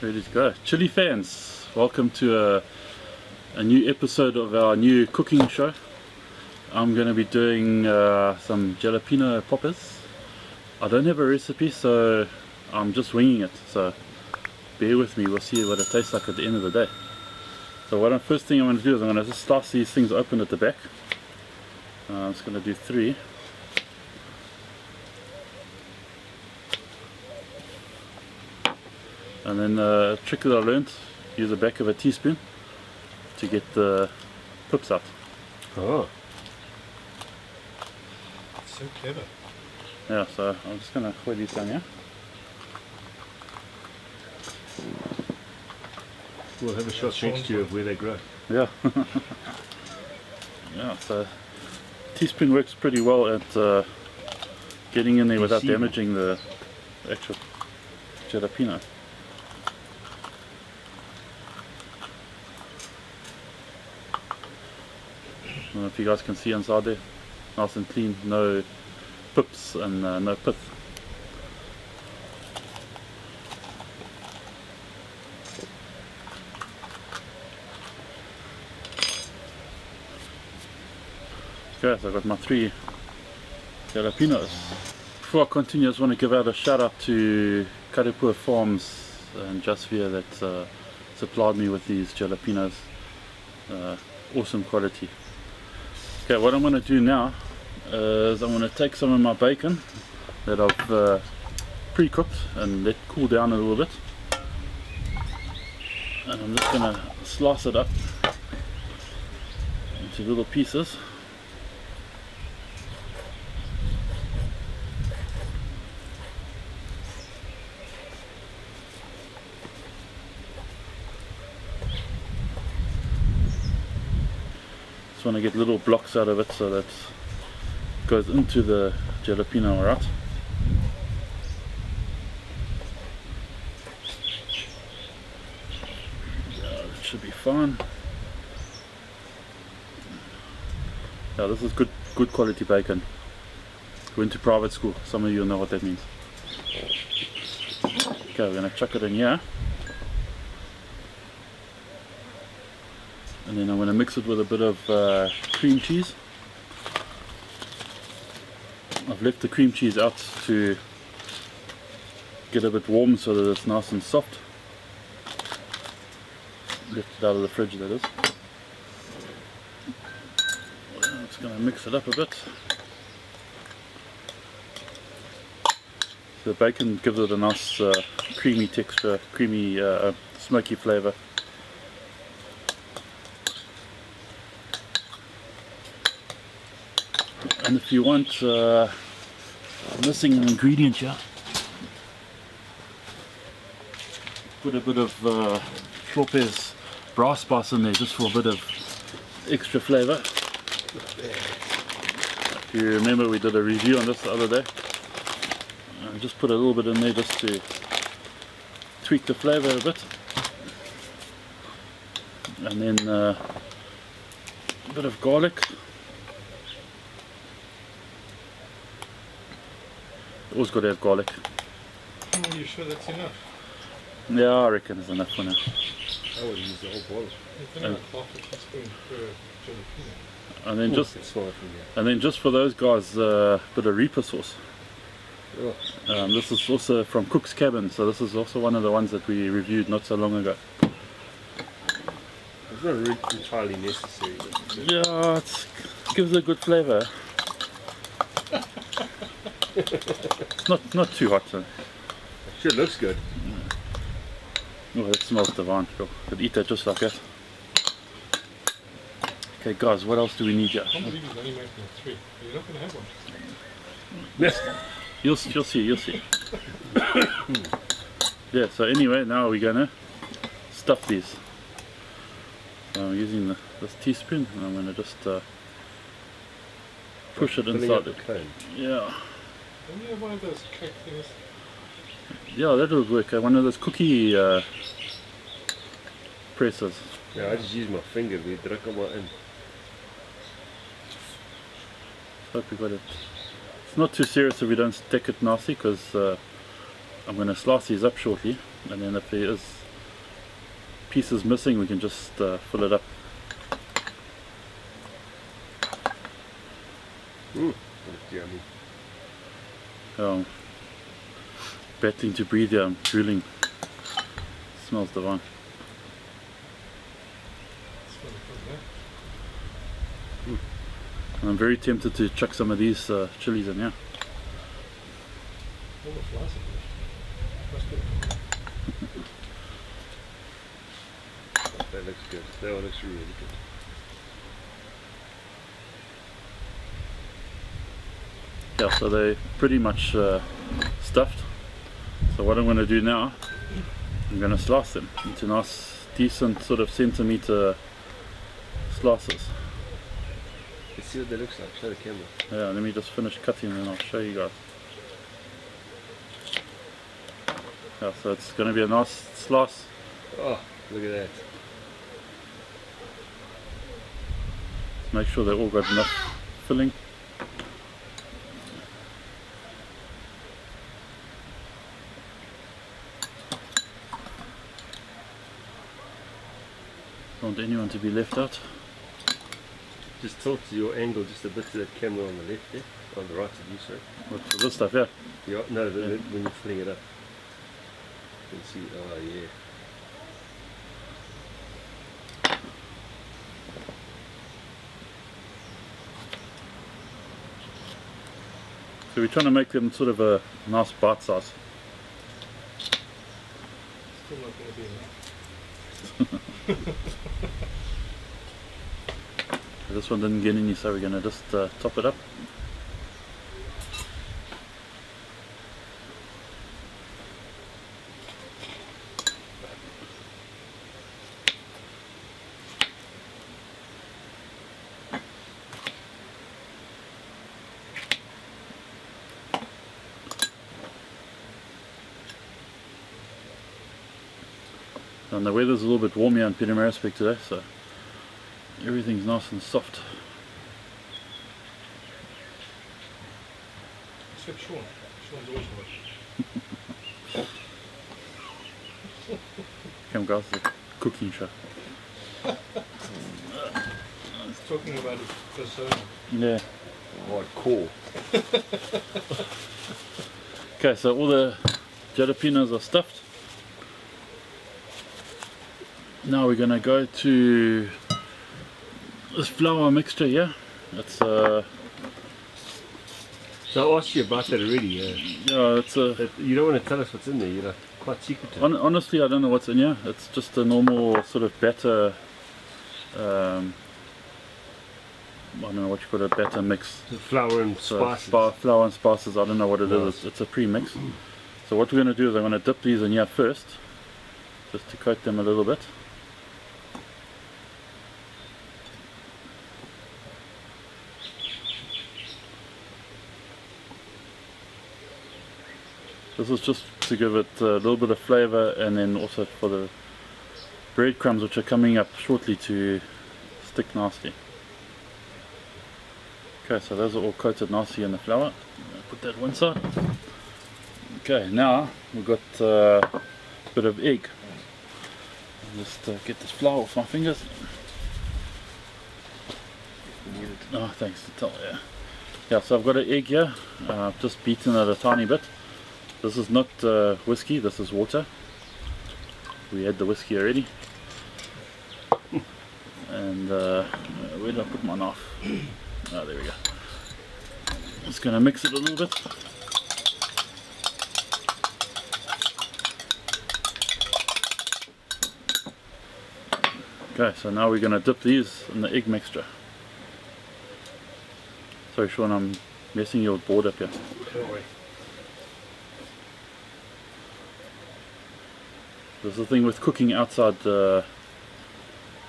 Ready to go. Chilli fans, welcome to a new episode of our new cooking show. I'm going to be doing some jalapeno poppers. I don't have a recipe, so I'm just winging it, so bear with me, we'll see what it tastes like at the end of the day. So first thing I'm going to do is I'm going to just slice these things open at the back. I'm just going to do 3. And then a trick that I learned, use the back of a teaspoon to get the pips out. Oh. So clever. Yeah, so I'm just going to put these down here. We'll have a shot next to you of where they grow. Yeah. Yeah, so teaspoon works pretty well at getting in there without damaging the actual jalapeno. I don't know if you guys can see inside there, nice and clean, no pips and no pith. Okay, so I've got my 3 jalapenos. Before I continue, I just want to give out a shout out to Karipua Farms and Jasvia that supplied me with these jalapenos. Awesome quality. Okay, what I'm going to do now is I'm going to take some of my bacon that I've pre-cooked and let cool down a little bit, and I'm just going to slice it up into little pieces. Just want to get little blocks out of it so that it goes into the jalapeno, alright? Yeah, it should be fine. Yeah, this is good quality bacon. Went to private school, some of you will know what that means. Okay, we're going to chuck it in here. And then I'm going to mix it with a bit of cream cheese. I've left the cream cheese out to get a bit warm so that it's nice and soft. Left it out of the fridge, that is. I'm just going to mix it up a bit. The bacon gives it a nice creamy texture, creamy smoky flavour. And if you want, missing an ingredient here, put a bit of Flopez brass spice in there just for a bit of extra flavour. If you remember, we did a review on this the other day. Just put a little bit in there just to tweak the flavour a bit. And then a bit of garlic. Always got to have garlic. Are you sure that's enough? Yeah, I reckon it's enough for now. I would use the whole bottle. It's about half a teaspoon per jalapeno. And then just for those guys, a bit of Reaper sauce. Oh. This is also from Cook's Cabin, so this is also one of the ones that we reviewed not so long ago. It's not really entirely necessary. Yeah, it gives a good flavour. Not too hot though. It sure looks good. Oh, that smells divine. Sure. Could eat that just like that. Okay guys, what else do we need here? I can't believe he's only making 3. You're not going to have one. Yes. You'll see. Yeah, so anyway, now we're going to stuff these. So I'm using this teaspoon and I'm going to just push it inside the cone. Yeah. Don't you have one of those cake things? Yeah, that would work. One of those cookie pressers. Yeah, I just use my finger. We druk them in. Hope you got it. It's not too serious if we don't stick it nicely, because I'm going to slice these up shortly, and then if there is pieces missing, we can just fill it up. That's yummy. Battling to breathe here, I'm drooling. Smells divine. It's really good, yeah. And I'm very tempted to chuck some of these chilies in here. All the flies are good. Must be. That looks good. That one looks really good. Yeah, so they're pretty much stuffed. So what I'm going to do now, I'm going to slice them into nice, decent sort of centimeter slices. Let's see what that looks like. Show the camera. Yeah, let me just finish cutting and I'll show you guys. Yeah, so it's going to be a nice slice. Oh, look at that. Make sure they've all got enough filling. Don't want anyone to be left out. Just tilt your angle just a bit to that camera on the left there. On the right of you, sorry. What, for this stuff, yeah. Yeah, no, when you're filling it up. You can see, oh yeah. So we're trying to make them sort of a nice bite size. Still not going to be enough. This one didn't get any, so we're going to just top it up. And the weather's a little bit warm here in Pietermaritzburg today, so everything's nice and soft. Except Sean. Sean's always good. Come guys, the cooking show. He's talking about his persona. Yeah. Hardcore. Okay, so all the jalapenos are stuffed. Now we're going to go to this flour mixture here. It's So I asked you about that already. yeah, it's You don't want to tell us what's in there. You're like quite secretive. honestly I don't know what's in here. It's just a normal sort of batter. I don't know what you call it, batter mix. Flour and So spices. flour and spices. I don't know what it Nice. is. It's a pre-mix. So what we're going to do is I'm going to dip these in here first, just to coat them a little bit. This is just to give it a little bit of flavour, and then also for the breadcrumbs which are coming up shortly to stick nicely. Okay, so those are all coated nicely in the flour. Put that one side. Okay, now we've got a bit of egg. Just get this flour off my fingers. Oh, thanks to tell, yeah. Yeah, so I've got an egg here. I've just beaten it a tiny bit. This is not whiskey, this is water. We had the whiskey already. And where did I put my knife? Oh, there we go. Just going to mix it a little bit. Okay, so now we're going to dip these in the egg mixture. Sorry Sean, I'm messing your board up here. Don't worry. There's the thing with cooking outside, don't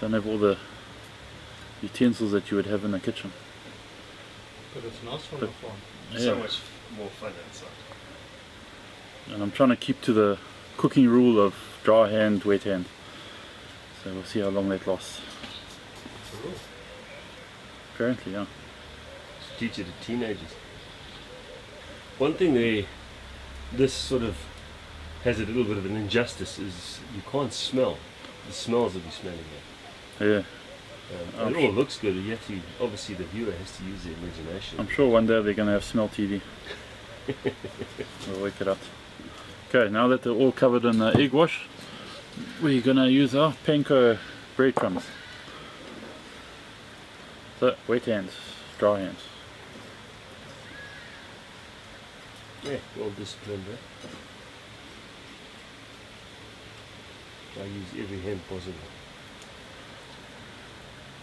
have all the utensils that you would have in the kitchen. But it's nice from the farm. Yeah. So much more fun outside. And I'm trying to keep to the cooking rule of dry hand, wet hand. So we'll see how long that lasts. It's a rule. Apparently, yeah. Teach it to teenagers. One thing this sort of has a little bit of an injustice is you can't smell the smells will be smelling it. Yeah. It all looks good. You have to, obviously the viewer has to use their imagination. I'm sure one day they're going to have smell TV. We'll work it out. Okay, now that they're all covered in egg wash, we're going to use our panko breadcrumbs. So, wet hands, dry hands. Yeah, well disciplined, I use every hand possible.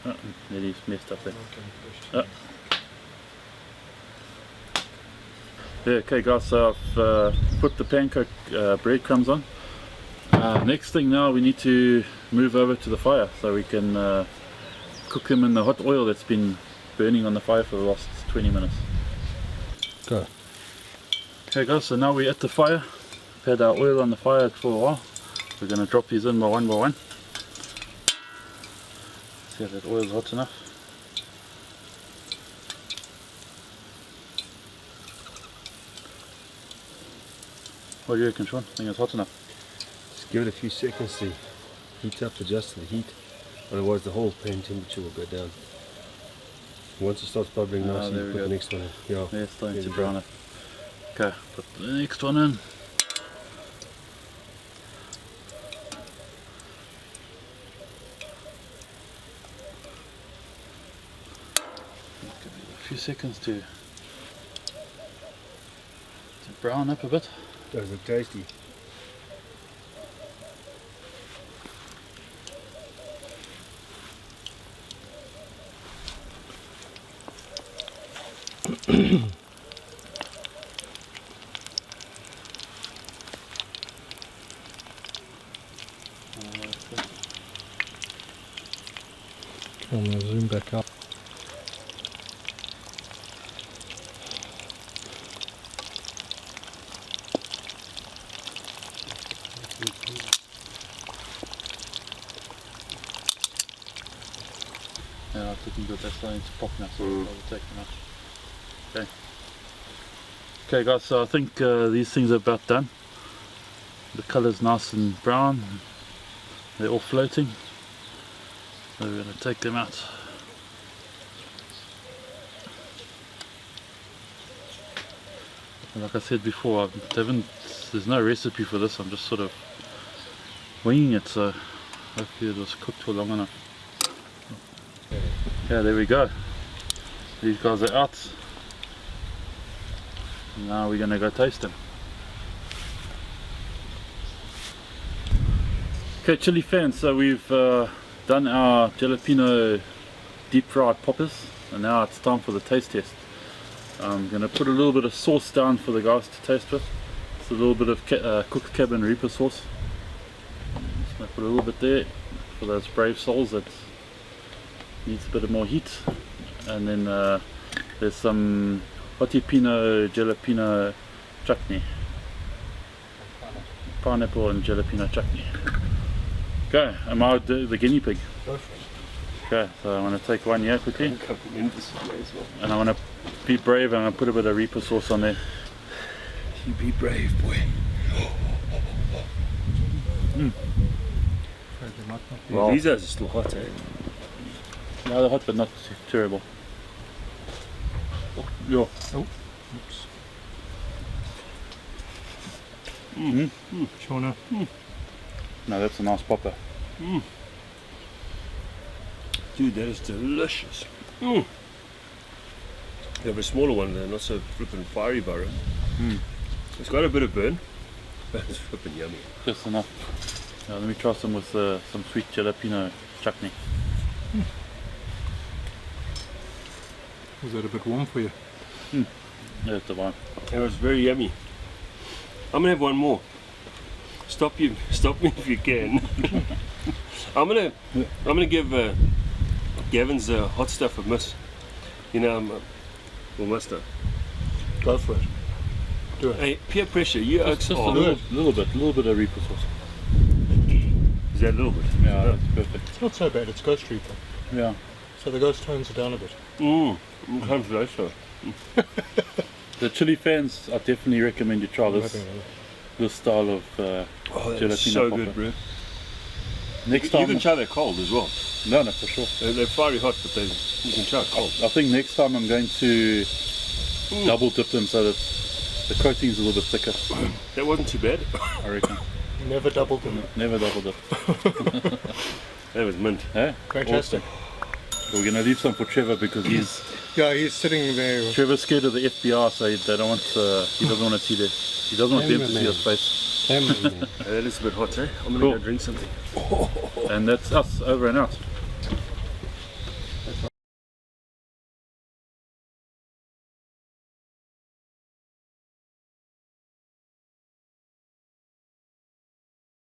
Oh, nearly messed up there. Okay, Yeah, okay guys, so I've put the panko breadcrumbs on. Next thing now, we need to move over to the fire so we can cook them in the hot oil that's been burning on the fire for the last 20 minutes. Go. Okay guys, so now we're at the fire. We've had our oil on the fire for a while. We're going to drop these in by one. See if that oil's hot enough. What do you reckon, Sean? I think it's hot enough. Just give it a few seconds to heat up, adjust to the heat. Otherwise the whole pan temperature will go down. Once it starts bubbling nicely, there you we put go. the next one in. Yeah, it's starting there to we brown go. up. Okay, put the next one in. Give it a few seconds to brown up a bit. Those look tasty. I'm going to zoom back up. Yeah, it's looking good. That's starting to pop now, so I'll take them out. Okay. Okay guys, so I think these things are about done. The colour's nice and brown. They're all floating. So we're going to take them out. And like I said before, there's no recipe for this. I'm just sort of winging it, so hopefully it was cooked for long enough. Yeah, there we go. These guys are out. Now we're going to go taste them. Okay, chili fans, so we've done our jalapeno deep fried poppers, and now it's time for the taste test. I'm going to put a little bit of sauce down for the guys to taste with. It's a little bit of cooked cabin reaper sauce. Just going to put a little bit there for those brave souls that needs a bit of more heat. And then there's some Ep2 jalapeno chutney. Pineapple and jalapeno chutney. Okay, am I the guinea pig? Go for it. Okay, so I'm going to take one here quickly. And I want to be brave, and I'm going to put a bit of reaper sauce on there. You be brave, boy. Afraid they might not be. Well, these are still hot, eh? No, they're hot, but not terrible. Yeah. Oh, oops. Shauna. No, that's a nice popper. Dude, that is delicious. They have a smaller one, they're not so flippin' fiery, Burrow. It's got a bit of burn, but it's flippin' yummy. Just enough. Let me try some with some sweet jalapeno chutney. Was that a bit warm for you? Yeah, it's the one. It was very yummy. I'm gonna have one more. Stop me if you can. I'm gonna give Gavin's hot stuff a miss. You know, well, mister. Go for it. Do it. Hey, peer pressure. You oaks Just a are. little bit of reaper sauce. Is that a little bit? Yeah, that's perfect. It's not so bad, it's ghost reaper. Yeah. So the ghost tones are down a bit. Comes later. The chili fans, I definitely recommend you try I'm this having a- style of Oh, jalapeno that's so popper. good, bro. Next You time, can try that cold as well. no, for sure. They're fiery hot, but you can try it cold. I think next time I'm going to double dip them so that the coating's a little bit thicker. That wasn't too bad. I reckon. Never doubled them. Never double dip. That was mint. Yeah, Fantastic. awesome. We're gonna leave some for Trevor because he's Yeah, he's sitting there. Trevor's scared of the FBI, so they don't want. He doesn't want to see this. He doesn't want them to see his face. That is a bit hot, eh? I'm gonna Cool. go drink something. And that's us over and out.